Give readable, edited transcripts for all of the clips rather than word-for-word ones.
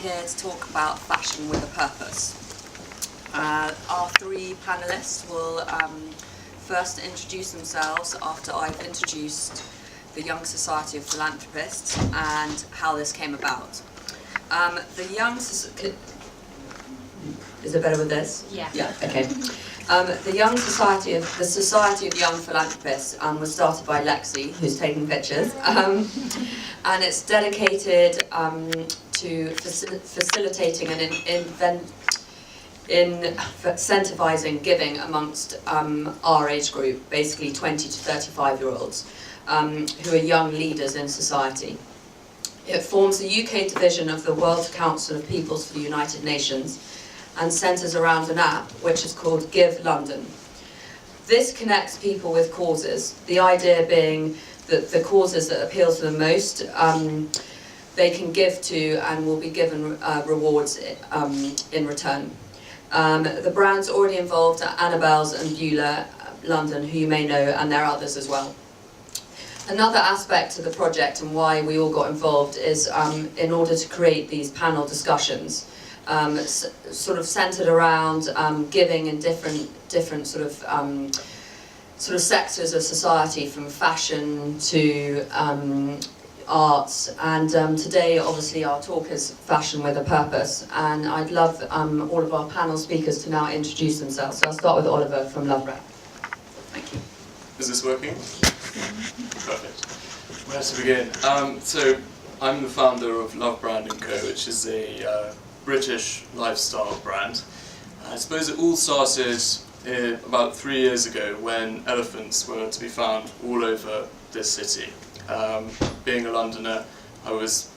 here to talk about fashion with a purpose. Our three panellists will first introduce themselves after I've introduced the Young Society of Philanthropists and how this came about. The Young Society... Is it better with this? Yeah. Yeah, okay. The Society of Young Philanthropists was started by Lexi, who's taking pictures, and it's dedicated to facilitating and incentivising giving amongst our age group, basically 20 to 35-year-olds, who are young leaders in society. It forms the UK division of the World Council of Peoples for the United Nations and centres around an app which is called Give London. This connects people with causes, the idea being that the causes that appeal to them most they can give to and will be given rewards in return. The brand's already involved at Annabelle's and Beulah, London, who you may know, and there are others as well. Another aspect to the project and why we all got involved is in order to create these panel discussions, sort of centred around giving in different sort of sectors of society, from fashion to arts, and today obviously our talk is fashion with a purpose, and I'd love all of our panel speakers to now introduce themselves. So I'll start with Oliver from Lovebrand. Thank you. Is this working? Perfect. Where to begin? So I'm the founder of Lovebrand & Co, which is a British lifestyle brand. I suppose it all started about 3 years ago when elephants were to be found all over this city. Being a Londoner, I was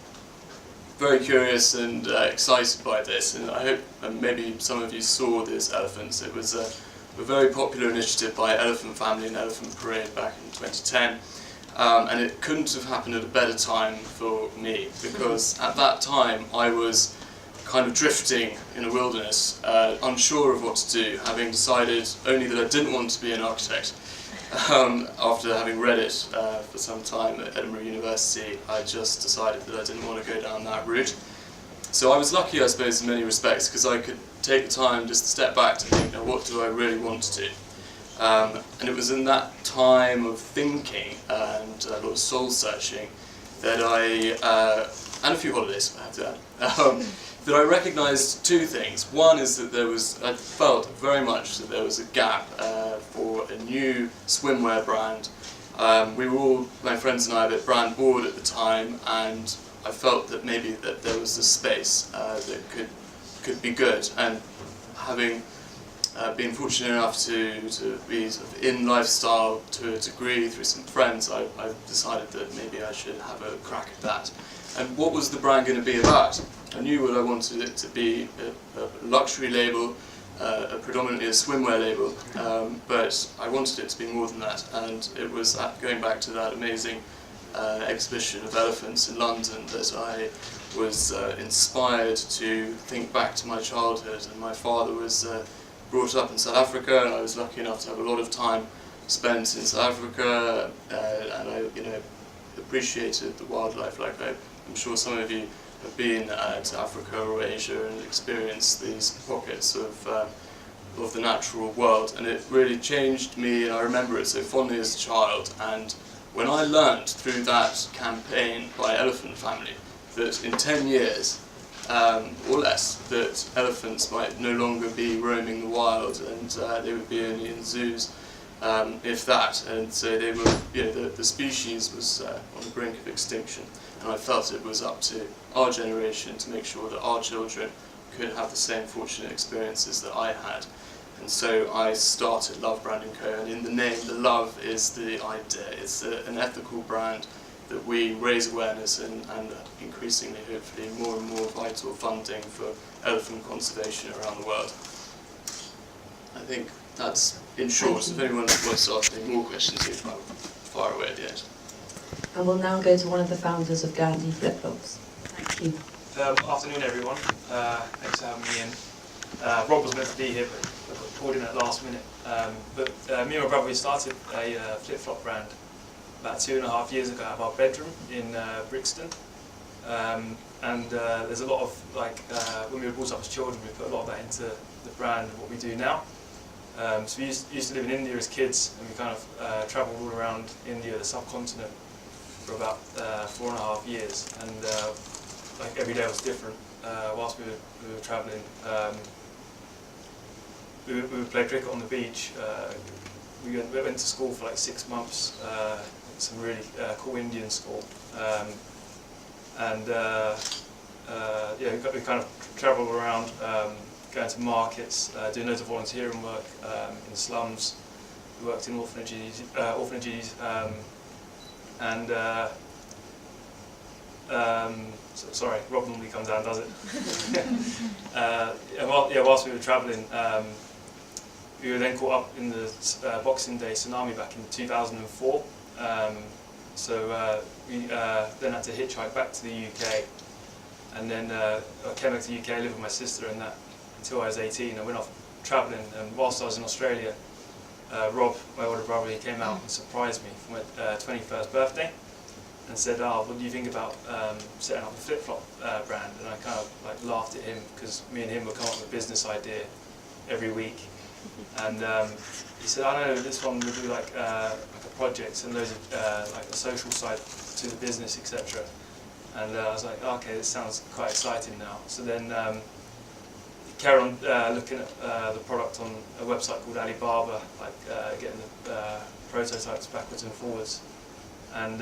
very curious and excited by this, and I hope maybe some of you saw these elephants. It was a very popular initiative by Elephant Family and Elephant Parade back in 2010, and it couldn't have happened at a better time for me, because at that time I was kind of drifting in a wilderness, unsure of what to do, having decided only that I didn't want to be an architect. After having read it for some time at Edinburgh University, I just decided that I didn't want to go down that route. So I was lucky, I suppose, in many respects, because I could take the time just to step back to think, now, what do I really want to do? And it was in that time of thinking and a lot of soul searching that and a few holidays, I have to add, that I recognised two things. One is that I felt very much that there was a gap for a new swimwear brand. We were all, my friends and I, a bit brand bored at the time, and I felt that maybe that there was a space that could be good. And having been fortunate enough to be sort of in lifestyle to a degree through some friends, I decided that maybe I should have a crack at that. And what was the brand going to be about? I knew what I wanted it to be, a luxury label, predominantly a swimwear label, but I wanted it to be more than that, and it was going back to that amazing exhibition of elephants in London that I was inspired to think back to my childhood. And my father was brought up in South Africa, and I was lucky enough to have a lot of time spent in South Africa, and I appreciated the wildlife like I'm sure some of you have been to Africa or Asia and experienced these pockets of the natural world, and it really changed me, and I remember it so fondly as a child. And when I learnt through that campaign by Elephant Family that in 10 years or less that elephants might no longer be roaming the wild, and they would be only in zoos, if that, and so they were, the species was on the brink of extinction. And I felt it was up to our generation to make sure that our children could have the same fortunate experiences that I had. And so I started Lovebrand & Co, and in the name, the love is the idea. It's an ethical brand that we raise awareness and increasingly, hopefully, more and more vital funding for elephant conservation around the world. I think that's in short. If anyone wants to ask me more questions, you can fire away at the end. And we'll now go to one of the founders of Gandys, Flipflops. Thank you. Afternoon, everyone. Thanks for having me in. Rob was meant to be here, but I got pulled in at the last minute. But me and my brother, we started a flip-flop brand about 2.5 years ago out of our bedroom in Brixton. and there's a lot of, like, when we were brought up as children, we put a lot of that into the brand and what we do now. So we used to live in India as kids, and we kind of travelled all around India, the subcontinent, for about 4.5 years, and like every day was different. Whilst we were travelling, we would play cricket on the beach. We went to school for like 6 months, some really cool Indian school, and yeah, we kind of travelled around, going to markets, doing loads of volunteering work in slums. We worked in orphanages, and sorry, Rob normally comes down and does it. Whilst we were travelling, we were then caught up in the Boxing Day tsunami back in 2004. So we then had to hitchhike back to the UK, and then I came back to the UK, lived with my sister and that until I was 18. I went off travelling, and whilst I was in Australia, Rob, my older brother, he came out and surprised me for my 21st birthday and said, "Oh, what do you think about setting up a flip-flop brand?" And I kind of like laughed at him, because me and him would come up with a business idea every week. And he said, "I know this one will do like a project and loads of like a social side to the business, etc." And I was like, "Okay, this sounds quite exciting now." So then carry on looking at the product on a website called Alibaba, like getting the prototypes backwards and forwards. And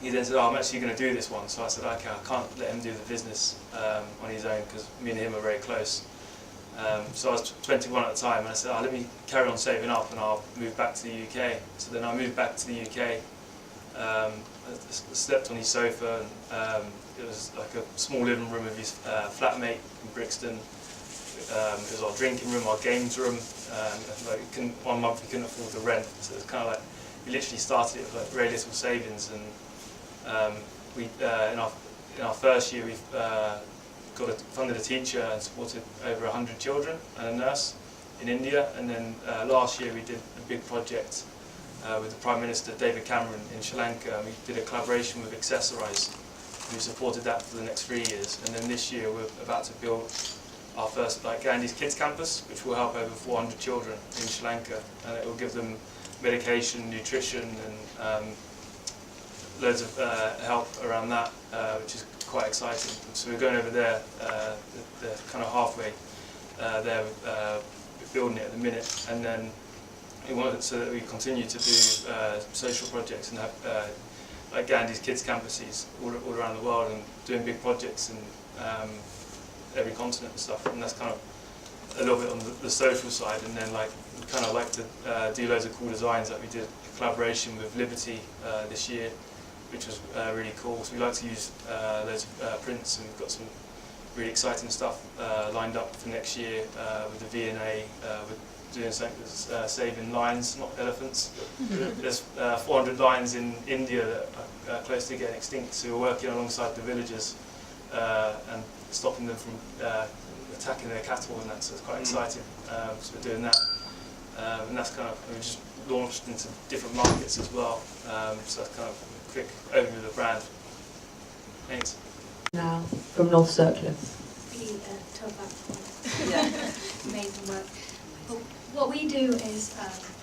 he then said, "Oh, I'm actually going to do this one." So I said, "Okay, I can't let him do the business on his own, because me and him are very close." So I was 21 at the time, and I said, "Oh, let me carry on saving up and I'll move back to the UK." So then I moved back to the UK, I slept on his sofa, and it was like a small living room of his flatmate in Brixton. It was our drinking room, our games room. Like one month we couldn't afford the rent, so it was kind of like we literally started it with like very little savings. And we in our first year we've funded a teacher and supported over 100 children and a nurse in India. And then last year we did a big project with the Prime Minister David Cameron in Sri Lanka. We did a collaboration with Accessorize. We supported that for the next 3 years. And then this year we're about to build our first Gandys Kids Campus, which will help over 400 children in Sri Lanka, and it will give them medication, nutrition, and loads of help around that, which is quite exciting. So we're going over there, they're kind of halfway there, we're building it at the minute, and then we want it so that we continue to do social projects and have like Gandys Kids Campuses all around the world, and doing big projects in every continent and stuff. And that's kind of a little bit on the social side. And then like we kind of like to do loads of cool designs. Like we did a collaboration with Liberty this year, which was really cool. So we like to use loads of prints, and we've got some really exciting stuff lined up for next year with the V&A. We're doing something that's saving lions, not elephants. There's 400 lions in India that are close to getting extinct, so we're working alongside the villagers and stopping them from attacking their cattle, and that, so it's quite exciting. So we're doing that, and that's kind of, we just launched into different markets as well. So that's kind of a quick overview of the brand. Thanks. Now from North Circular. Really tough out. Yeah. Amazing work. But what we do is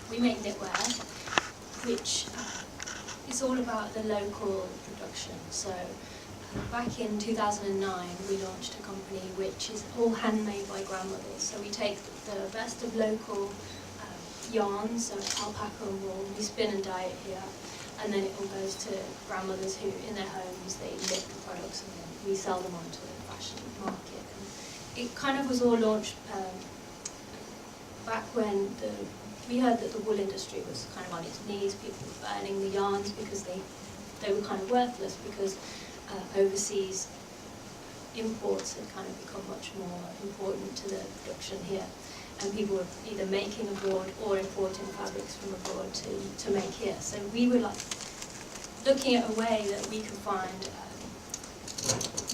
we make knitwear, which is all about the local production. So back in 2009 we launched a company which is all handmade by grandmothers. So we take the best of local yarns, so alpaca and wool, we spin and dye it here, and then it all goes to grandmothers who in their homes they knit the products, and then we sell them onto the fashion market. And it kind of was all launched back when we heard that the wool industry was kind of on its knees. People were burning the yarns because they were kind of worthless, because overseas imports had kind of become much more important to the production here, and people were either making abroad or importing fabrics from abroad to make here. So we were like looking at a way that we could find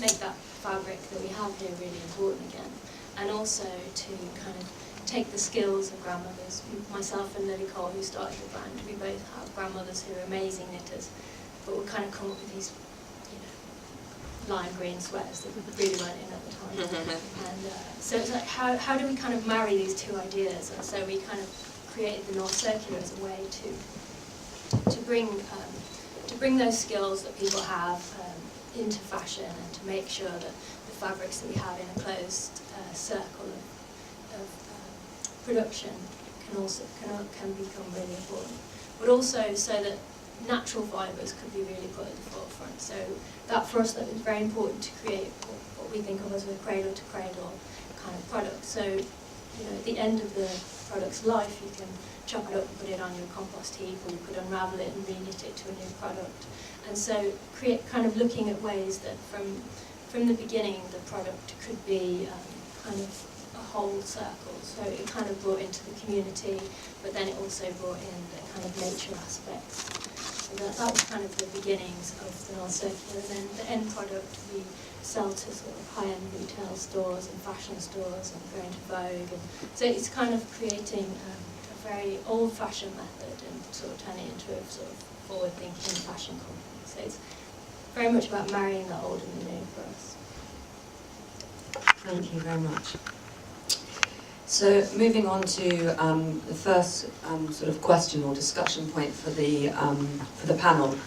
make that fabric that we have here really important again, and also to kind of take the skills of grandmothers. Myself and Lily Cole, who started the brand, we both have grandmothers who are amazing knitters, but we kind of come up with these lime green sweaters that really weren't in at the time. And so it's like, how do we kind of marry these two ideas? And so we kind of created the North Circular as a way to bring those skills that people have into fashion, and to make sure that the fabrics that we have in a closed circle of production can become really important. But also so that natural fibres could be really put at the forefront. So that for us, that was very important to create what we think of as a cradle-to-cradle kind of product. So, you know, at the end of the product's life, you can chop it up and put it on your compost heap, or you could unravel it and reknit it to a new product. And so kind of looking at ways that from the beginning, the product could be kind of a whole circle. So it kind of brought into the community, but then it also brought in the kind of nature aspects. So that was kind of the beginnings of the North Circular. And then the end product we sell to sort of high-end retail stores and fashion stores and going to Vogue. And so it's kind of creating a very old-fashioned method and sort of turning it into a sort of forward-thinking fashion company. So it's very much about marrying the old and the new for us. Thank you very much. So moving on to the first sort of question or discussion point for the panel.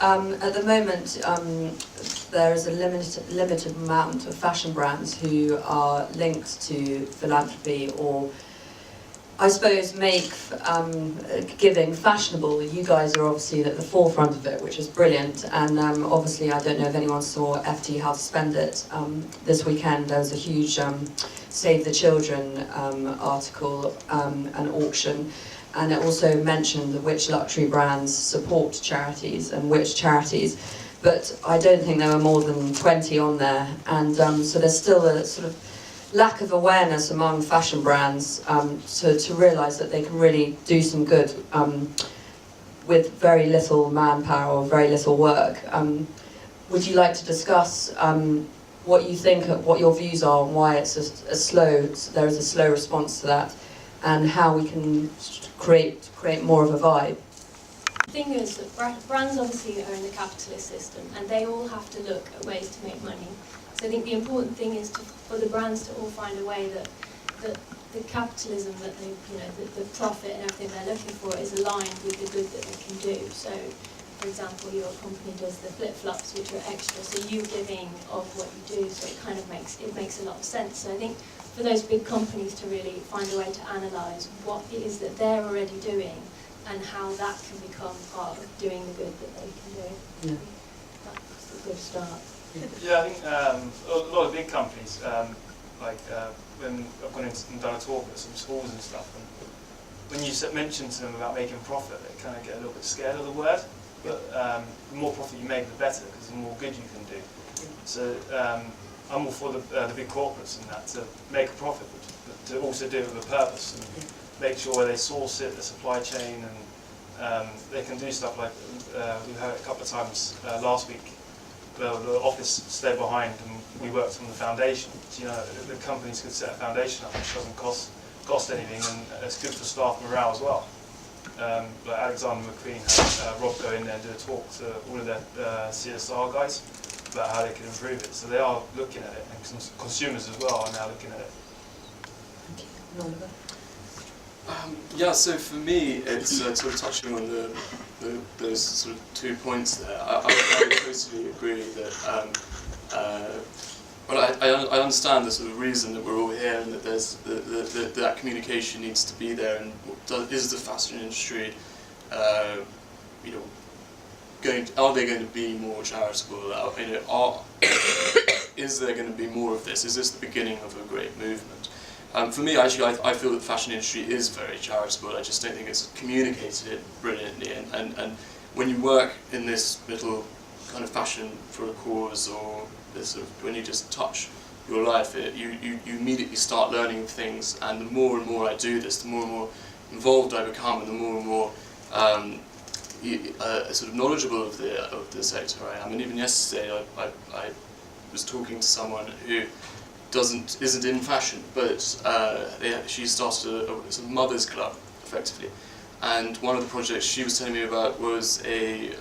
At the moment, there is a limited amount of fashion brands who are linked to philanthropy, or I suppose make giving fashionable. You guys are obviously at the forefront of it, which is brilliant. And obviously, I don't know if anyone saw FT How to Spend It this weekend. There was a huge Save the Children article, an auction, and it also mentioned which luxury brands support charities and which charities. But I don't think there were more than 20 on there, and so there's still a sort of lack of awareness among fashion brands to realise that they can really do some good with very little manpower or very little work. Would you like to discuss what you think, what your views are on why it's there is a slow response to that, and how we can create more of a vibe? The thing is that brands obviously are in the capitalist system, and they all have to look at ways to make money. So I think the important thing is for the brands to all find a way that the capitalism that they, you know, the profit and everything they're looking for is aligned with the good that they can do. So, for example, your company does the Flipflops, which are extra, so you're giving of what you do, so it kind of makes a lot of sense. So I think for those big companies to really find a way to analyse what it is that they're already doing and how that can become part of doing the good that they can do. Yeah. That's a good start. Yeah, I think a lot of big companies, when I've gone and done a talk at some schools and stuff, and when you mention to them about making profit, they kind of get a little bit scared of the word. But the more profit you make, the better, because the more good you can do. So I'm all for the big corporates and that, to make a profit, but to also do it with a purpose and make sure where they source it, the supply chain, and they can do stuff like we had it a couple of times last week. The office stayed behind and we worked on the foundation. So, you know, the companies could set a foundation up which doesn't cost anything, and it's good for staff morale as well. Like Alexander McQueen had Rob go in there and do a talk to all of their CSR guys about how they can improve it. So they are looking at it, and consumers as well are now looking at it. Yeah, so for me, it's sort of touching on those sort of 2 points there. I totally agree that, I understand the sort of reason that we're all here, and that there's that communication needs to be there. And is the fashion industry, you know, are they going to be more charitable? You know, is there going to be more of this? Is this the beginning of a great movement? For me, actually, I feel that the fashion industry is very charitable. I just don't think it's communicated it brilliantly. And when you work in this little kind of fashion for a cause, or this sort of, when you just touch your life, you immediately start learning things. And the more and more I do this, the more and more involved I become, and the more and more sort of knowledgeable of the sector I am. And even yesterday, I was talking to someone who isn't in fashion, but she started a sort of mothers club, effectively. And one of the projects she was telling me about was a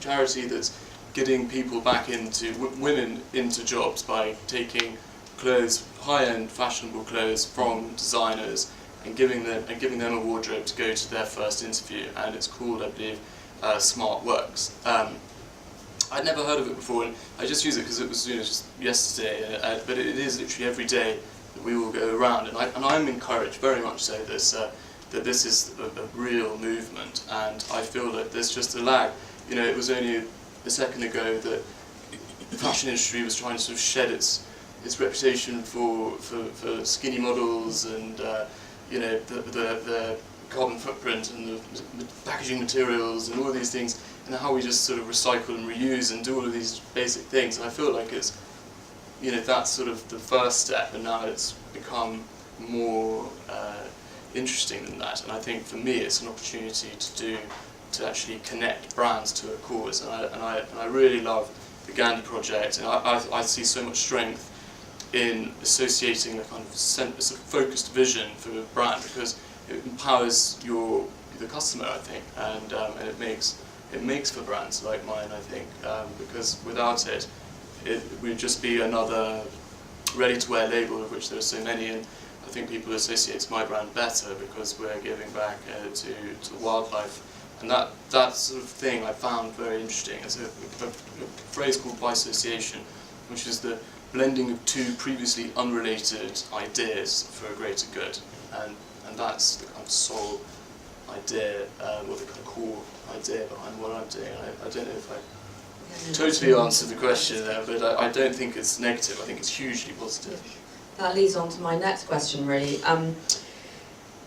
charity that getting people back into, women into jobs by taking clothes, high-end fashionable clothes from designers and giving them a wardrobe to go to their first interview, and it's called, I believe, Smart Works. I'd never heard of it before, and I just use it because it was just yesterday, but it is literally every day that we will go around, and I'm encouraged very much so that this is a real movement, and I feel that there's just a lag. It was only a second ago that the fashion industry was trying to sort of shed its reputation for skinny models and the carbon footprint and the packaging materials and all of these things, and how we just sort of recycle and reuse and do all of these basic things. And I feel like it's, that's sort of the first step, and now it's become more interesting than that. And I think for me it's an opportunity to actually connect brands to a cause, and I really love the Gandhi project, and I see so much strength in associating a kind of sort of focused vision for a brand, because it empowers the customer, I think, and it makes for brands like mine, I think, because without it would just be another ready-to-wear label, of which there are so many, and I think people associate my brand better because we're giving back to wildlife. And that sort of thing I found very interesting. It's a phrase called bisociation, which is the blending of two previously unrelated ideas for a greater good. And that's the kind of sole idea, or the kind of core idea behind what I'm doing. I don't know if I totally answered the question there, but I don't think it's negative. I think it's hugely positive. That leads on to my next question, really.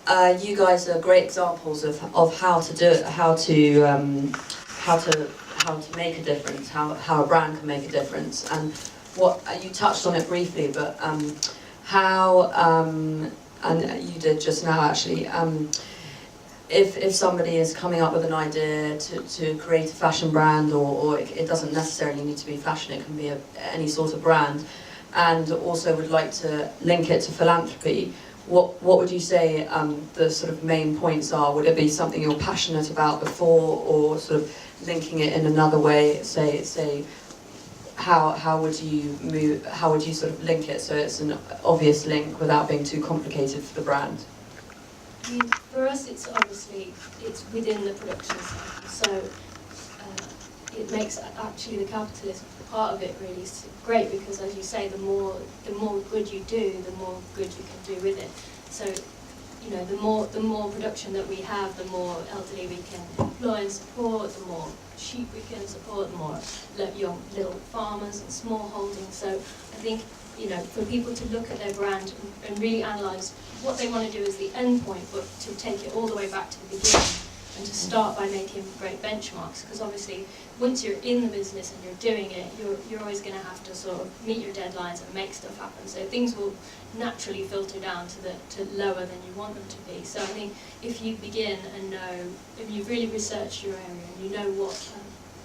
You guys are great examples of how to do it, how to make a difference, how a brand can make a difference, and what you touched on it briefly, but how and you did just now actually. If somebody is coming up with an idea to create a fashion brand, or it doesn't necessarily need to be fashion, it can be any sort of brand, and also would like to link it to philanthropy, what would you say the sort of main points are? Would it be something you're passionate about before, or sort of linking it in another way? Say how would you move? How would you sort of link it so it's an obvious link without being too complicated for the brand? I mean, for us, it's within the production cycle, so it makes actually the capitalist part of it really great, because, as you say, the more good you do, the more good you can do with it. So, the more production that we have, the more elderly we can employ and support, the more sheep we can support, the more young little farmers and small holdings. So, I think, for people to look at their brand and really analyse what they want to do as the end point, but to take it all the way back to the beginning, and to start by making great benchmarks, because obviously once you're in the business and you're doing it, you're always going to have to sort of meet your deadlines and make stuff happen. So things will naturally filter down to lower than you want them to be. So I think if you begin and know, if you've really researched your area and you know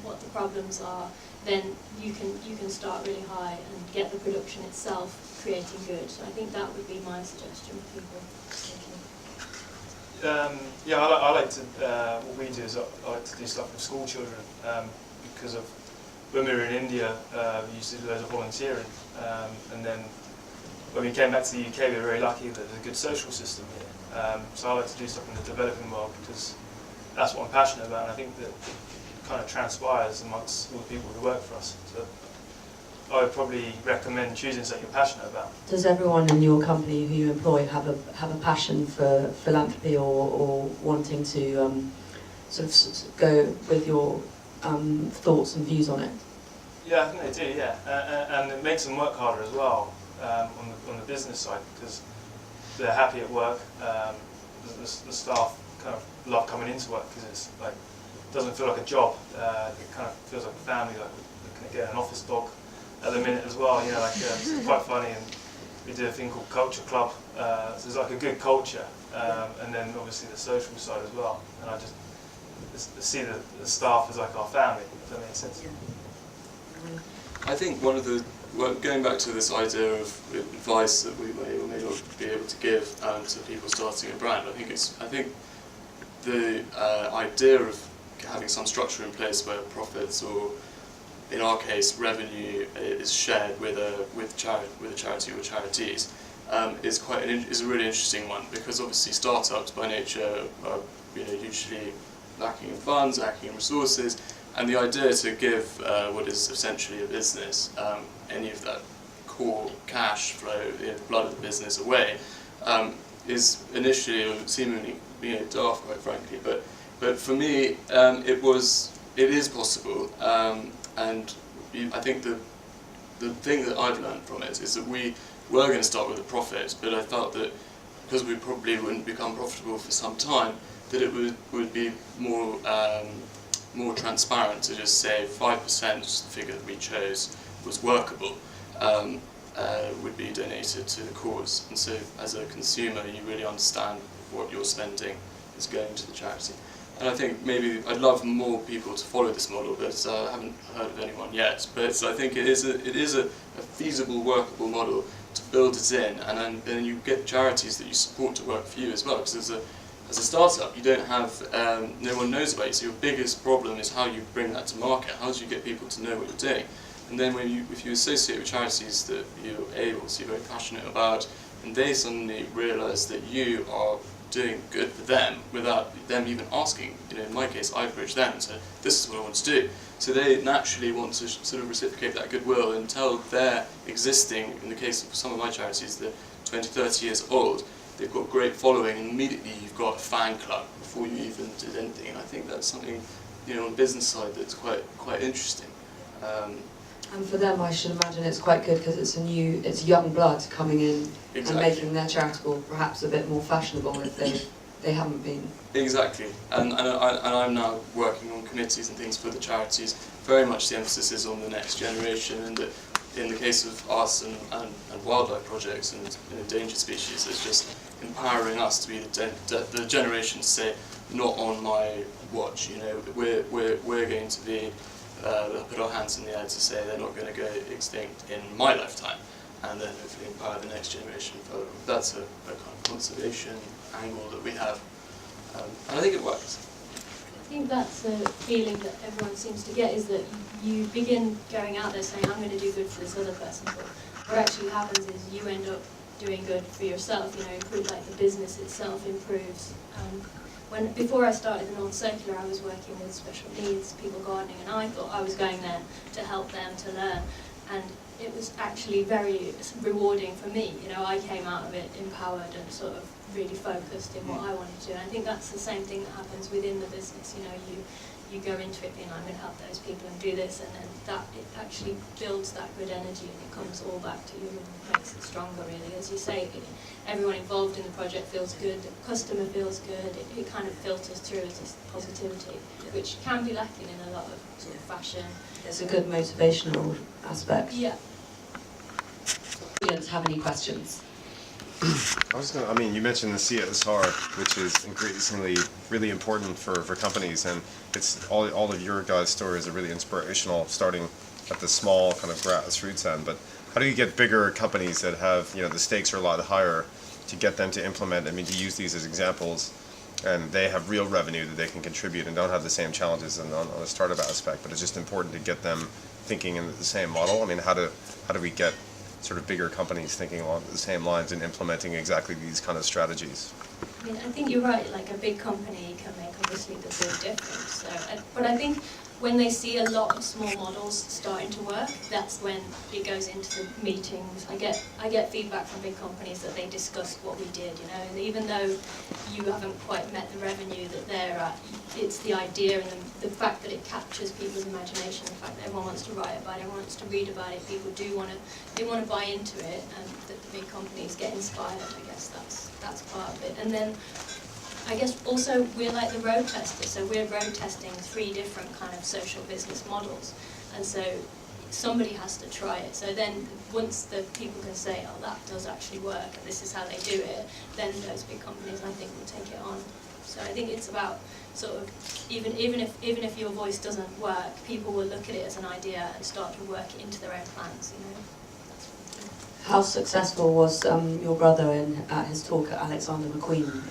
what the problems are, then you can start really high and get the production itself creating good. So I think that would be my suggestion for people thinking. I like to, what we do is I like to do stuff with school children, because of when we were in India, we used to do loads of volunteering, and then when we came back to the UK, we were very lucky that there's a good social system here. So I like to do stuff in the developing world because that's what I'm passionate about, and I think that it kind of transpires amongst all the people who work for us. So I would probably recommend choosing something you're passionate about. Does everyone in your company who you employ have a passion for philanthropy, or wanting to sort of go with your thoughts and views on it? Yeah, I think they do. Yeah, and it makes them work harder as well on the business side, because they're happy at work. The staff kind of love coming into work because it's like it doesn't feel like a job. It kind of feels like a family. Like we're going to get an office dog at the minute as well, it's quite funny, and we do a thing called Culture Club, so there's like a good culture, and then obviously the social side as well, and I just see the staff as like our family, if that makes sense. I think going back to this idea of advice that we may or may not be able to give to people starting a brand, I think the idea of having some structure in place where profits or in our case, revenue is shared with a charity or charities, is a really interesting one, because obviously startups by nature are usually lacking in funds, lacking in resources, and the idea to give what is essentially a business any of that core cash flow, the blood of the business away, is initially seemingly daft, quite frankly. But for me, it is possible, and I think the thing that I've learned from it is that we were going to start with a profit, but I felt that because we probably wouldn't become profitable for some time, that it would be more transparent to just say 5%, the figure that we chose, was workable, would be donated to the cause. And so as a consumer, you really understand what you're spending is going to the charity. And I think maybe I'd love more people to follow this model, but I haven't heard of anyone yet. But I think it is a feasible, workable model to build it in, and then you get charities that you support to work for you as well. Because as a startup, you don't have, no one knows about you, so your biggest problem is how you bring that to market. How do you get people to know what you're doing? And then if you associate with charities that you're very passionate about, and they suddenly realise that you are doing good for them without them even asking. In my case, I approached them and said, this is what I want to do. So they naturally want to sort of reciprocate that goodwill and tell their existing, in the case of some of my charities, they're 20, 30 years old, they've got great following, and immediately you've got a fan club before you even did anything. And I think that's something, on the business side that's quite interesting. And for them, I should imagine it's quite good because it's young blood coming in and making their charitable perhaps a bit more fashionable if they haven't been. Exactly, and I'm now working on committees and things for the charities. Very much the emphasis is on the next generation, and that in the case of us and wildlife projects and endangered species, it's just empowering us to be the generation to say, not on my watch. We're going to be. Put our hands in the air to say they're not going to go extinct in my lifetime, and then hopefully empower the next generation further. That's a kind of conservation angle that we have, and I think it works. I think that's a feeling that everyone seems to get, is that you begin going out there saying, I'm going to do good for this other person, but what actually happens is you end up doing good for yourself, improve, like the business itself improves. Before I started the Non-Circular, I was working with special needs, people gardening, and I thought I was going there to help them to learn. And it was actually very rewarding for me. I came out of it empowered and sort of really focused in what I wanted to do. And I think that's the same thing that happens within the business. You go into it being, I'm going to help those people and do this, and then it actually builds that good energy, and it comes all back to you and makes it stronger, really. As you say, everyone involved in the project feels good, the customer feels good, it kind of filters through as this positivity, which can be lacking in a lot of sort of fashion. It's a good motivational aspect. Yeah. Students have any questions? You mentioned the CSR, which is increasingly really important for companies, and it's all of your guys' stories are really inspirational, starting at the small kind of grassroots end. But how do you get bigger companies that have, the stakes are a lot higher, to get them to implement, to use these as examples, and they have real revenue that they can contribute and don't have the same challenges on a startup aspect, but it's just important to get them thinking in the same model? How do we get sort of bigger companies thinking along the same lines and implementing exactly these kind of strategies? I think you're right, like a big company can make obviously the big difference. But I think when they see a lot of small models starting to work, that's when it goes into the meetings. I get feedback from big companies that they discussed what we did, and even though you haven't quite met the revenue that they're at, it's the idea and the fact that it captures people's imagination, the fact that everyone wants to write about it, everyone wants to read about it, people do want to buy into it, and that the big companies get inspired. I guess that's part of it. And then I guess also we're like the road testers, so we're road testing 3 different kind of social business models, and so somebody has to try it. So then once the people can say, oh, that does actually work, and this is how they do it, then those big companies, I think, will take it on. So I think it's about sort of, even if your voice doesn't work, people will look at it as an idea and start to work it into their own plans, How successful was your brother at his talk at Alexander McQueen?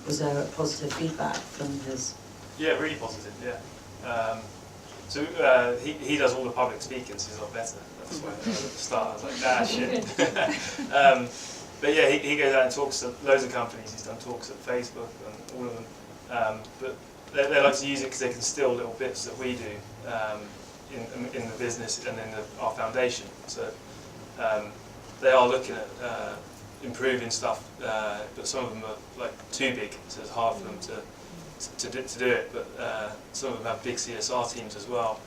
Was there positive feedback from his? Yeah, really positive, yeah. So he does all the public speaking, so he's a lot better. That's why at the start I was like, nah, shit. But yeah, he goes out and talks to loads of companies. He's done talks at Facebook and all of them. But they like to use it because they can steal little bits that we do in the business and in our foundation. So they are looking at improving stuff, but some of them are like too big, so it's hard for them to do it. But some of them have big CSR teams as well,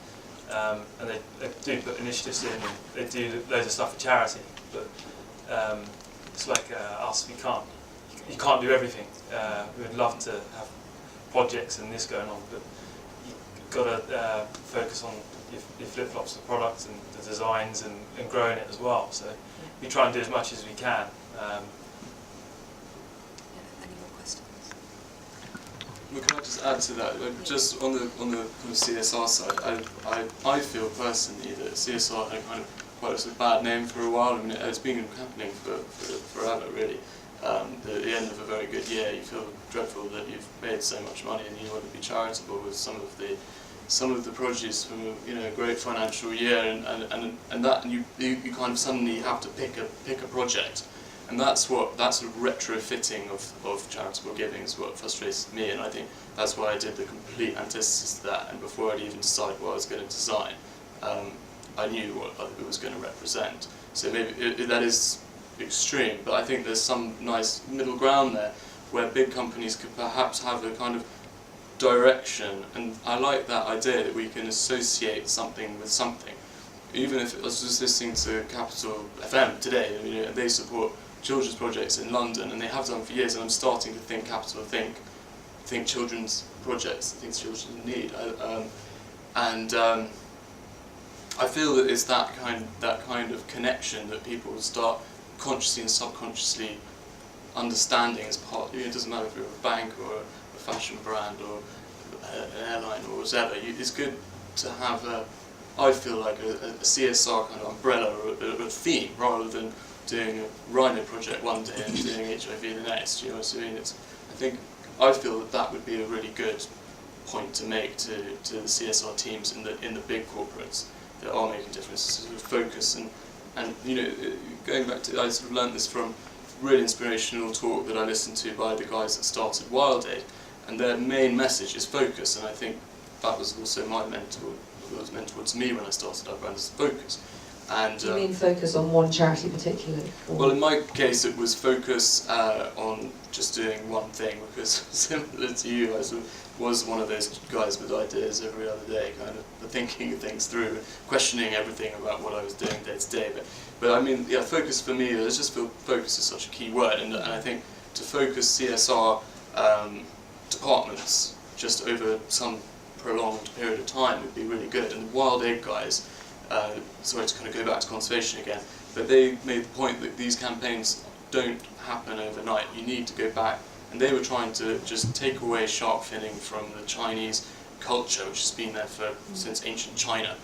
and they do put initiatives in. And they do loads of stuff for charity, but it's like us. You can't do everything. We would love to have projects and this going on, but you've got to focus on your flip-flops, the products and the designs, and growing it as well. So we try and do as much as we can. Any more questions? Well, can I just add to that? Like, just on the kind of CSR side, I feel personally that CSR had kind of quite a bad name for a while. I mean, it's been happening for forever, really. At the end of a very good year, you feel dreadful that you've made so much money, and you want to be charitable with some of the produce from a great financial year, and you kind of suddenly have to pick a project, and that's sort of retrofitting of charitable giving is what frustrates me, and I think that's why I did the complete antithesis to that. And before I'd even decided what I was going to design, I knew what it was going to represent. So maybe that is extreme, but I think there's some nice middle ground there where big companies could perhaps have a kind of direction, and I like that idea that we can associate something with something. Even if I was just listening to Capital FM today, they support children's projects in London, and they have done for years, and I'm starting to think Capital think children's projects, things children need, I feel that it's that kind of connection that people start consciously and subconsciously understanding as part. It doesn't matter if you're a bank or a fashion brand or an airline or whatever. It's good to have I feel like a CSR kind of umbrella or a theme, rather than doing a rhino project one day and doing HIV the next. You know what I mean? I feel that would be a really good point to make to the CSR teams in the big corporates that are making differences, sort of focus and going back to, I sort of learned this from really inspirational talk that I listened to by the guys that started Wild Aid, and their main message is focus, and I think that was also my mentor to me when I started Lovebrand, is focus. And Do you mean focus on one charity particularly? well, in my case it was focus on just doing one thing, because similar to you, I sort of was one of those guys with ideas every other day, kind of thinking things through, questioning everything about what I was doing day to day. But I mean, yeah, focus for me, I just feel focus is such a key word, and I think to focus CSR departments just over some prolonged period of time would be really good. And the Wild Aid guys, sorry to kind of go back to conservation again, but they made the point that these campaigns don't happen overnight. You need to go back, and they were trying to just take away shark finning from the Chinese culture, which has been there since ancient China,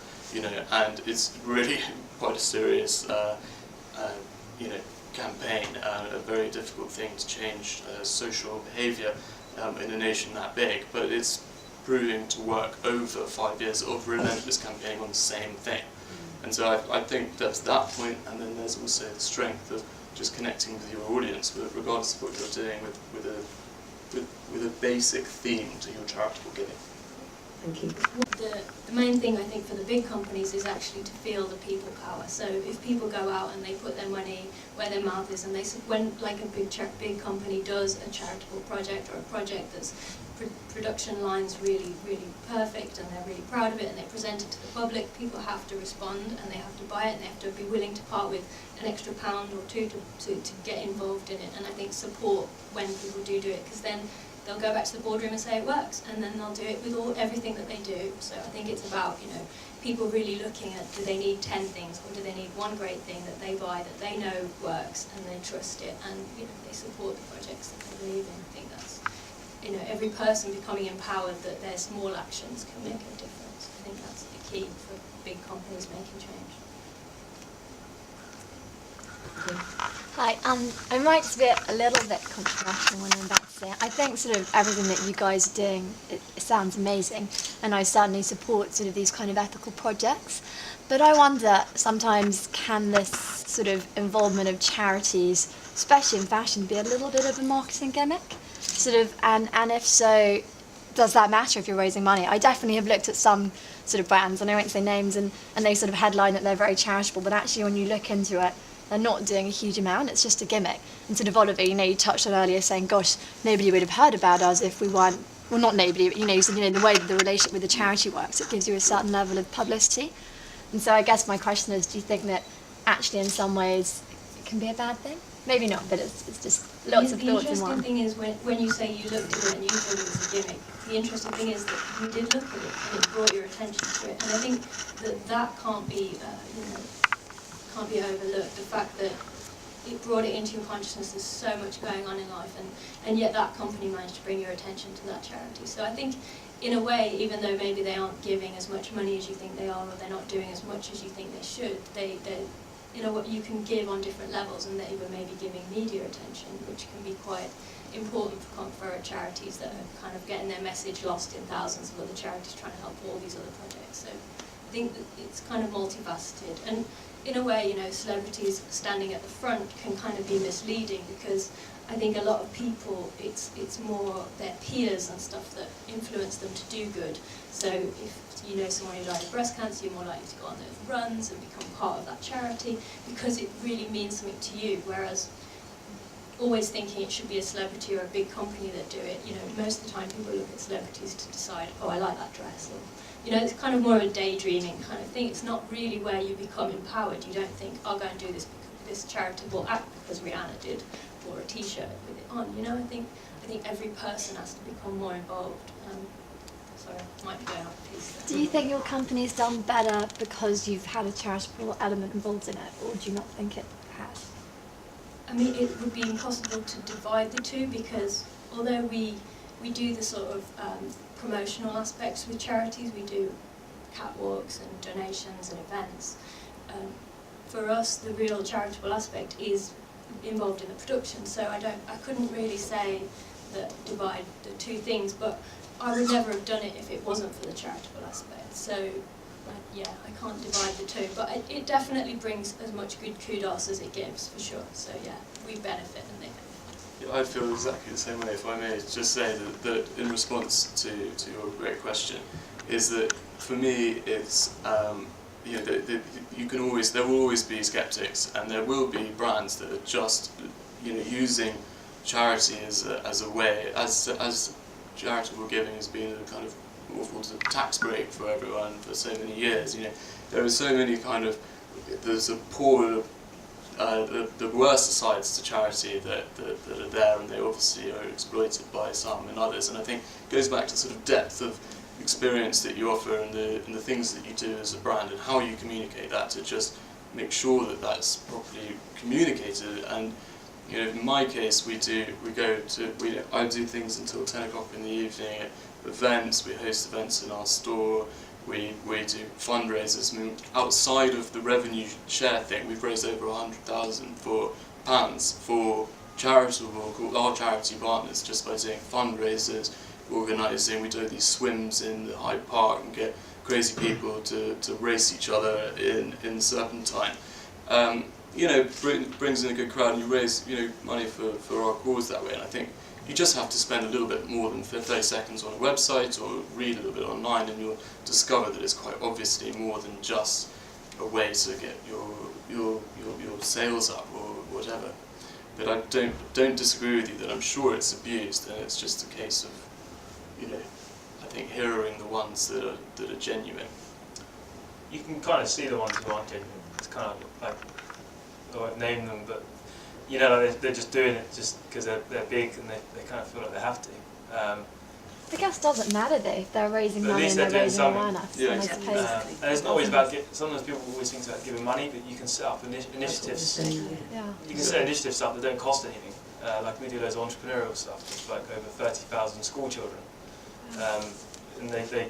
and it's really quite a serious, campaign, a very difficult thing to change social behaviour in a nation that big, but it's proving to work over 5 years of relentless campaigning on the same thing. And so I think that's that point, and then there's also the strength of just connecting with your audience, regardless of what you're doing, with a basic theme to your charitable giving. Thank you. The main thing I think for the big companies is actually to feel the people power. So if people go out and they put their money where their mouth is, and when like a big company does a charitable project or a project that's production lines really perfect, and they're really proud of it, and they present it to the public, people have to respond, and they have to buy it, and they have to be willing to part with an extra £1 or £2 to get involved in it. And I think support when people do it, because then they'll go back to the boardroom and say it works, and then they'll do it with everything that they do. So I think it's about people really looking at, do they need 10 things, or do they need one great thing that they buy that they know works and they trust it, and they support the projects that they believe in. I think that's every person becoming empowered that their small actions can make a difference. I think that's the key for big companies making change. Okay. Hi, I might just be a little bit controversial when I'm about to say it. I think sort of everything that you guys are doing, it sounds amazing, and I certainly support sort of these kind of ethical projects. But I wonder, sometimes can this sort of involvement of charities, especially in fashion, be a little bit of a marketing gimmick? Sort of, and if so, does that matter if you're raising money? I definitely have looked at some sort of brands, and I won't say names, and they sort of headline that they're very charitable, but actually when you look into it, they're not doing a huge amount, it's just a gimmick. And sort of Oliver, you touched on earlier saying, gosh, nobody would have heard about us if we weren't, well not nobody, but you said, the way that the relationship with the charity works, it gives you a certain level of publicity. And so I guess my question is, do you think that actually in some ways it can be a bad thing? Maybe not, but it's just lots of thoughts in one. The interesting thing is when you say you looked at it and you thought it was a gimmick, the interesting thing is that you did look at it and it brought your attention to it. And I think that can't be, can't be overlooked. The fact that it brought it into your consciousness, there's so much going on in life, and yet that company managed to bring your attention to that charity. So I think, in a way, even though maybe they aren't giving as much money as you think they are, or they're not doing as much as you think they should, you can give on different levels, and they were maybe giving media attention, which can be quite important for charities that are kind of getting their message lost in thousands of other charities trying to help all these other projects. So I think that it's kind of multifaceted. And in a way, celebrities standing at the front can kind of be misleading, because I think a lot of people, it's more their peers and stuff that influence them to do good. So if you know someone who died of breast cancer, you're more likely to go on those runs and become part of that charity, because it really means something to you, whereas always thinking it should be a celebrity or a big company that do it, most of the time people look at celebrities to decide, oh, I like that dress, or it's kind of more of a daydreaming kind of thing. It's not really where you become empowered. You don't think, I'll go and do this charitable act because Rihanna did, or a T-shirt with it on. I think every person has to become more involved. Sorry, I might be going off a piece there. Do you think your company's done better because you've had a charitable element involved in it, or do you not think it has? I mean, it would be impossible to divide the two, because although we do the sort of promotional aspects with charities, we do catwalks and donations and events. For us, the real charitable aspect is involved in the production, so I couldn't really say that divide the two things, but I would never have done it if it wasn't for the charitable aspect. So I can't divide the two, but it definitely brings as much good kudos as it gives, for sure. So yeah, we benefit and they benefit. Yeah, I feel exactly the same way, if I may just say that in response to your great question, is that for me it's there will always be skeptics, and there will be brands that are just using charity as a way, as charitable giving has been a kind of a tax break for everyone for so many years. There are so many there's a poor, the worst sides to charity that are there, and they obviously are exploited by some and others. And I think it goes back to sort of depth of experience that you offer, and the things that you do as a brand, and how you communicate that to just make sure that that's properly communicated. And in my case, I do things until 10 o'clock in the evening at events. We host events in our store. We do fundraisers. I mean, outside of the revenue share thing, we've raised over £100,000 for our charity partners, just by doing fundraisers, organising. We do these swims in the Hyde Park and get crazy people to race each other in Serpentine. Brings in a good crowd, and you raise money for our cause that way. And I think you just have to spend a little bit more than 30 seconds on a website or read a little bit online, and you'll discover that it's quite obviously more than just a way to get your sales up or whatever. But I don't disagree with you that I'm sure it's abused, and it's just a case of I think heroing the ones that are genuine. You can kind of see the ones who aren't genuine. It's kind of like, I won't name them, but they're just doing it just because they're big and they kind of feel like they have to. I guess it doesn't matter though, if they're raising money and they're raising awareness. Yeah, I suppose. And it's not always about sometimes people always think about giving money, but you can set up initiatives. Yeah. You can set initiatives up that don't cost anything. Like we do loads of entrepreneurial stuff. It's like over 30,000 school children. And they do,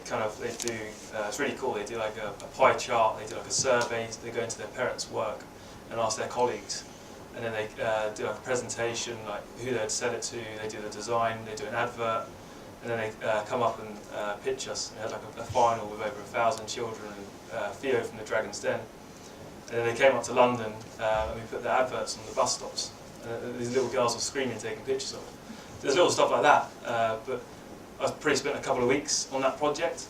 it's really cool, they do like a pie chart, they do like a survey, they go into their parents' work and ask their colleagues and then they do like a presentation, like who they'd sell it to, they do the design, they do an advert, and then they come up and pitch us. We had like a final with over 1,000 children, and Theo from the Dragon's Den. And then they came up to London, and we put the adverts on the bus stops. These little girls were screaming, taking pictures of it. There's little stuff like that, but I've probably spent a couple of weeks on that project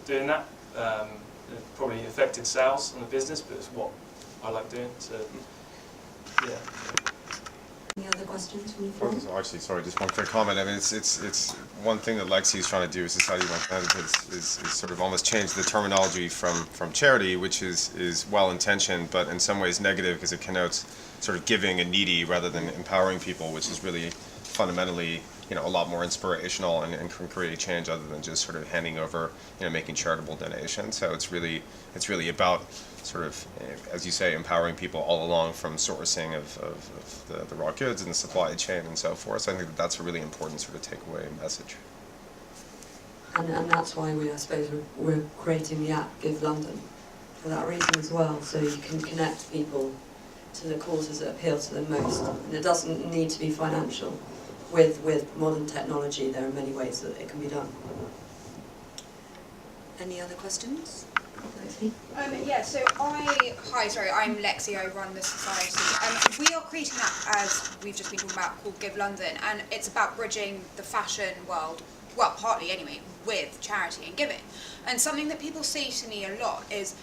doing that. It probably affected sales on the business, but it's what I like doing, so yeah. Any other questions from the floor? Actually, sorry, just one quick comment. I mean, it's one thing that Lexi is trying to do is Society of Candidates is sort of almost change the terminology from charity, which is well-intentioned, but in some ways negative because it connotes sort of giving and needy rather than empowering people, which is really fundamentally, you know, a lot more inspirational and can create change other than just sort of handing over, you know, making charitable donations. So it's really about sort of, as you say, empowering people all along from sourcing of the raw goods and the supply chain and so forth. So I think that's a really important sort of takeaway message. And that's why I suppose we're creating the app Give London for that reason as well, so you can connect people to the causes that appeal to them most. And it doesn't need to be financial. With modern technology, there are many ways that it can be done. Any other questions? Lexi? Yeah, so I'm Lexi, I run the society. We are creating an app, as we've just been talking about, called Give London, and it's about bridging the fashion world, well, partly anyway, with charity and giving. And something that people say to me a lot is,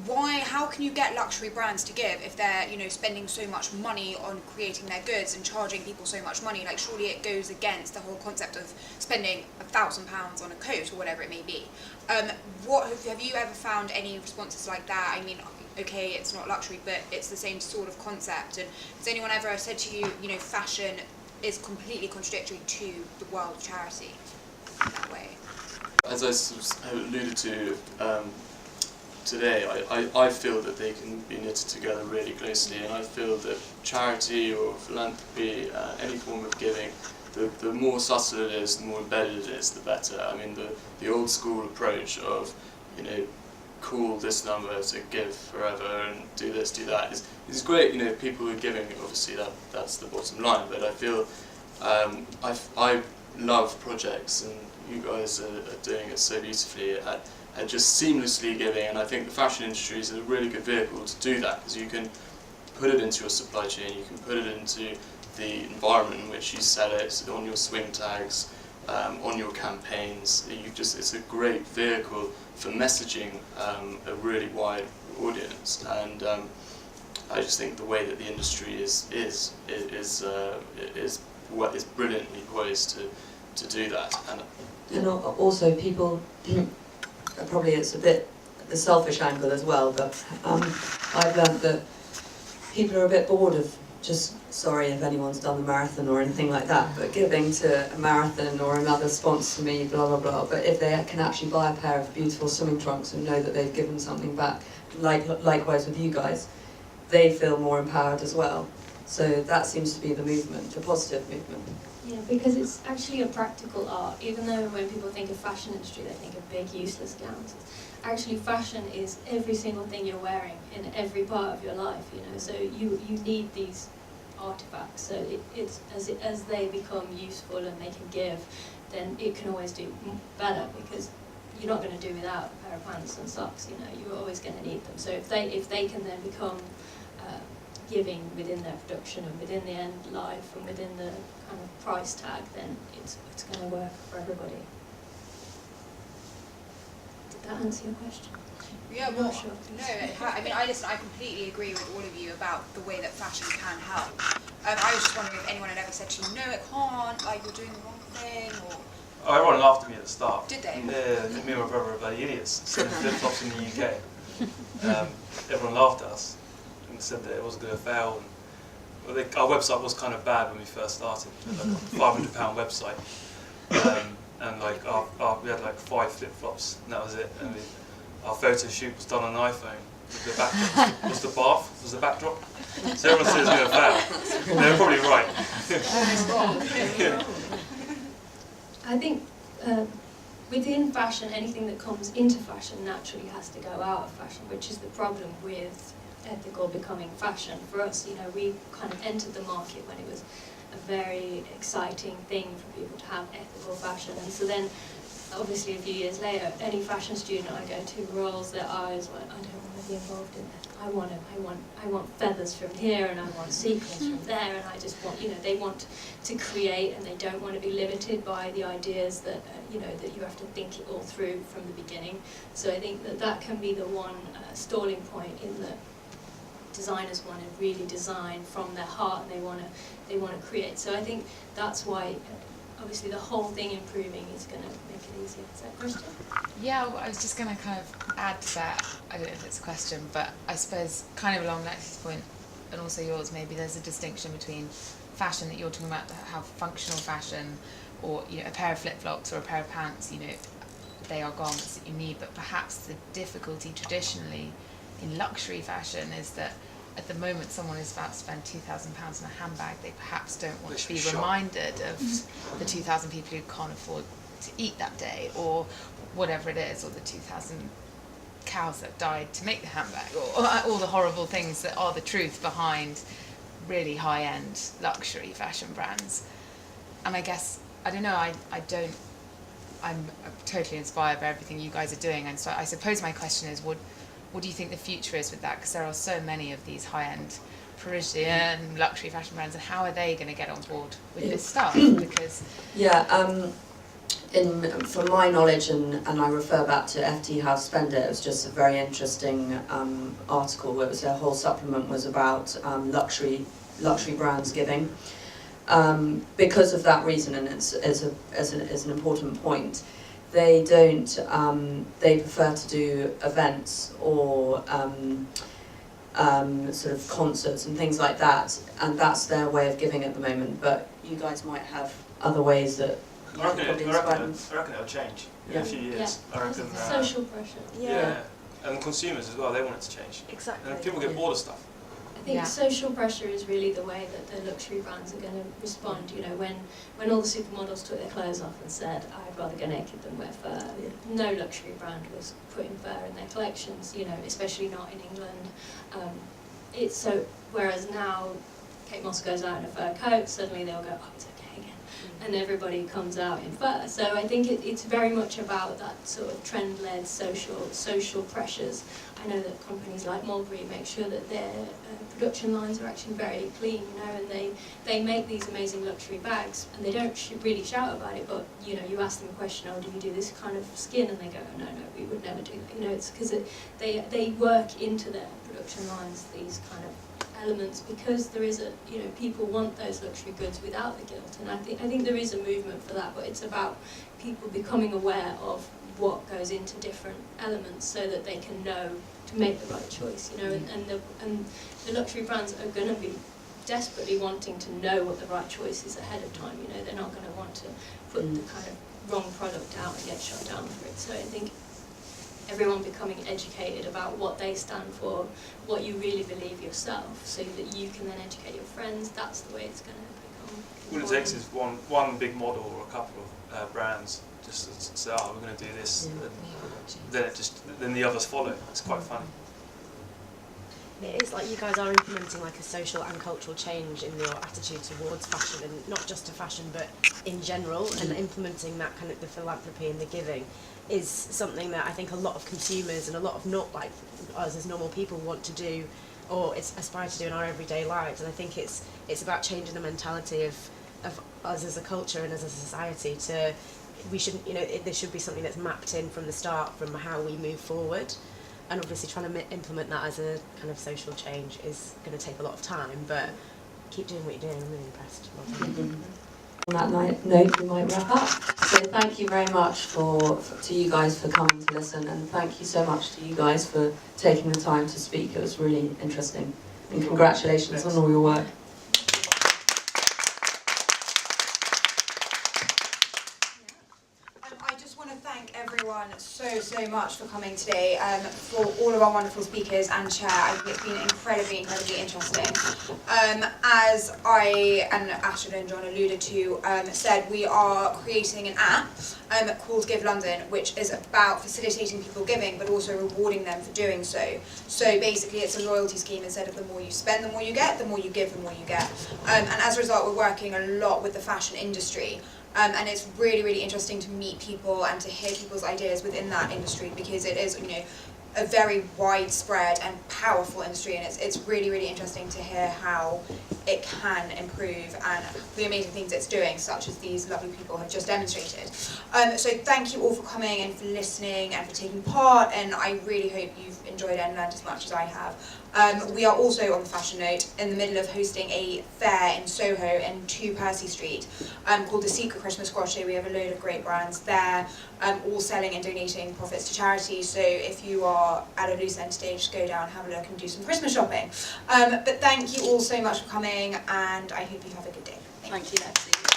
how can you get luxury brands to give if they're, you know, spending so much money on creating their goods and charging people so much money? Like, surely it goes against the whole concept of spending £1,000 on a coat or whatever it may be. Have you ever found any responses like that? I mean, okay, it's not luxury, but it's the same sort of concept. And has anyone ever said to you, you know, fashion is completely contradictory to the world of charity in that way? As I alluded to today, I feel that they can be knitted together really closely, and I feel that charity or philanthropy, any form of giving, the more subtle it is, the more embedded it is, the better. I mean, the old school approach of, you know, call this number to give forever and do this, do that is great. You know, people who are giving, obviously that's the bottom line. But I feel I love projects, and you guys are doing it so beautifully at just seamlessly giving, and I think the fashion industry is a really good vehicle to do that, because you can put it into your supply chain, you can put it into the environment in which you sell it, on your swing tags, on your campaigns. It's a great vehicle for messaging a really wide audience, and I just think the way that the industry is brilliantly poised to do that. And also people, probably it's a bit the selfish angle as well, but I've learned that people are a bit bored of just, sorry if anyone's done the marathon or anything like that, but giving to a marathon or another sponsor me, blah blah blah. But if they can actually buy a pair of beautiful swimming trunks and know that they've given something back, likewise with you guys, they feel more empowered as well. So that seems to be the movement, the positive movement. Yeah, because it's actually a practical art. Even though when people think of fashion industry, they think of big, useless gowns. Actually, fashion is every single thing you're wearing in every part of your life, you know. So you need these artifacts. So it's as they become useful and they can give, then it can always do better, because you're not going to do without a pair of pants and socks. You know, you're always going to need them. So if they can then become giving within their production and within the end life and within the kind of price tag, then it's going to work for everybody. Did that answer your question? Yeah, well, sure. No, I mean, I completely agree with all of you about the way that fashion can help. I was just wondering if anyone had ever said to you, no, it can't, like, you're doing the wrong thing, or... Oh, everyone laughed at me at the start. Did they? Yeah, me and my brother were bloody idiots. Selling flip-flops in the UK. Everyone laughed at us and said that it wasn't going to fail. And, our website was kind of bad when we first started. It was like a £500 website. And like we had like 5 flip-flops, and that was it. And our photo shoot was done on an iPhone. The backdrop was the bath, was the backdrop. So everyone said it was going to fail. They were probably right. I think within fashion, anything that comes into fashion naturally has to go out of fashion, which is the problem with ethical becoming fashion. For us, you know, we kind of entered the market when it was a very exciting thing for people to have ethical fashion, and so then obviously a few years later, any fashion student I go to rolls their eyes like, I don't want to be involved in that. I want feathers from here, and I want sequins from there, and I just want, you know, they want to create, and they don't want to be limited by the ideas that you know, that you have to think it all through from the beginning. So I think that that can be the one stalling point, in that designers want to really design from their heart, and they want to create. So I think that's why. Obviously, the whole thing improving is going to make it easier. Is that a question? Yeah, well, I was just going to kind of add to that. I don't know if it's a question, but I suppose kind of along Lexi's point, and also yours, maybe there's a distinction between fashion that you're talking about, how functional fashion, or, you know, a pair of flip-flops or a pair of pants, you know, they are garments that you need. But perhaps the difficulty traditionally in luxury fashion is that at the moment someone is about to spend £2,000 on a handbag, they perhaps don't want to be reminded of the 2,000 people who can't afford to eat that day, or whatever it is, or the 2,000 cows that died to make the handbag, or all the horrible things that are the truth behind really high-end luxury fashion brands. And I guess, I don't know, I'm totally inspired by everything you guys are doing, and so I suppose my question is, what do you think the future is with that? Because there are so many of these high-end Parisian luxury fashion brands, and how are they going to get on board with this stuff? Because from my knowledge, and I refer back to FT How to Spend It, it was just a very interesting article. It was, their whole supplement was about luxury brands giving. Because of that reason, and it's as an important point, they don't. They prefer to do events or sort of concerts and things like that, and that's their way of giving at the moment. But you guys might have other ways that you I can probably inspire them. reckon it'll change in a few years. Yeah. I reckon. Social pressure. Yeah, and consumers as well. They want it to change. Exactly. And people get bored of stuff. I think social pressure is really the way that the luxury brands are going to respond. You know, when all the supermodels took their clothes off and said, "I'd rather go naked than wear fur," no luxury brand was putting fur in their collections. You know, especially not in England. It's so. Whereas now, Kate Moss goes out in a fur coat. Suddenly they'll go, "Oh, it's okay again," and everybody comes out in fur. So I think it's very much about that sort of trend-led social pressures. I know that companies like Mulberry make sure that their production lines are actually very clean, you know, and they make these amazing luxury bags, and they don't really shout about it, but, you know, you ask them a question, "Oh, do you do this kind of skin?" And they go, "No, we would never do that." You know, it's because they work into their production lines these kind of elements, because there is people want those luxury goods without the guilt, and I think there is a movement for that, but it's about people becoming aware of what goes into different elements so that they can know to make the right choice, you know, and the luxury brands are going to be desperately wanting to know what the right choice is ahead of time. You know, they're not going to want to put the kind of wrong product out and get shut down for it. So I think everyone becoming educated about what they stand for, what you really believe yourself, so that you can then educate your friends. That's the way it's going to become. All it takes is one big model or a couple of brands just to say, "Oh, we're going to do this," and then the others follow. It's quite funny. It is like you guys are implementing like a social and cultural change in your attitude towards fashion, and not just to fashion but in general, and implementing that kind of the philanthropy and the giving is something that I think a lot of consumers and a lot of not like us as normal people want to do, or aspire to do in our everyday lives. And I think it's about changing the mentality of us as a culture and as a society to, we shouldn't, you know, there should be something that's mapped in from the start from how we move forward. And obviously trying to implement that as a kind of social change is going to take a lot of time, but keep doing what you're doing. I'm really impressed. Well done. On that note, we might wrap up. So thank you very much to you guys for coming to listen, and thank you so much to you guys for taking the time to speak. It was really interesting, and congratulations on all your work. I just want to thank everyone everyone so much for coming today, for all of our wonderful speakers and chair. I think it's been incredibly interesting. As I and Astrid and John alluded to, said, we are creating an app called Give London, which is about facilitating people giving, but also rewarding them for doing so. So basically it's a loyalty scheme. Instead of the more you spend, the more you get, the more you give, the more you get. And as a result, we're working a lot with the fashion industry. And it's really interesting to meet people and to hear people's ideas within that industry, because it is, a very widespread and powerful industry, and it's really interesting to hear how it can improve and the amazing things it's doing, such as these lovely people have just demonstrated. So thank you all for coming and for listening and for taking part, and I really hope you've enjoyed and learned as much as I have. We are also, on the fashion note, in the middle of hosting a fair in Soho and 2 Percy Street called the Secret Christmas Crochet. We have a load of great brands there, all selling and donating profits to charity. So if you are at a loose end stage, just go down, have a look and do some Christmas shopping. But thank you all so much for coming, and I hope you have a good day. Thank you, Lexi.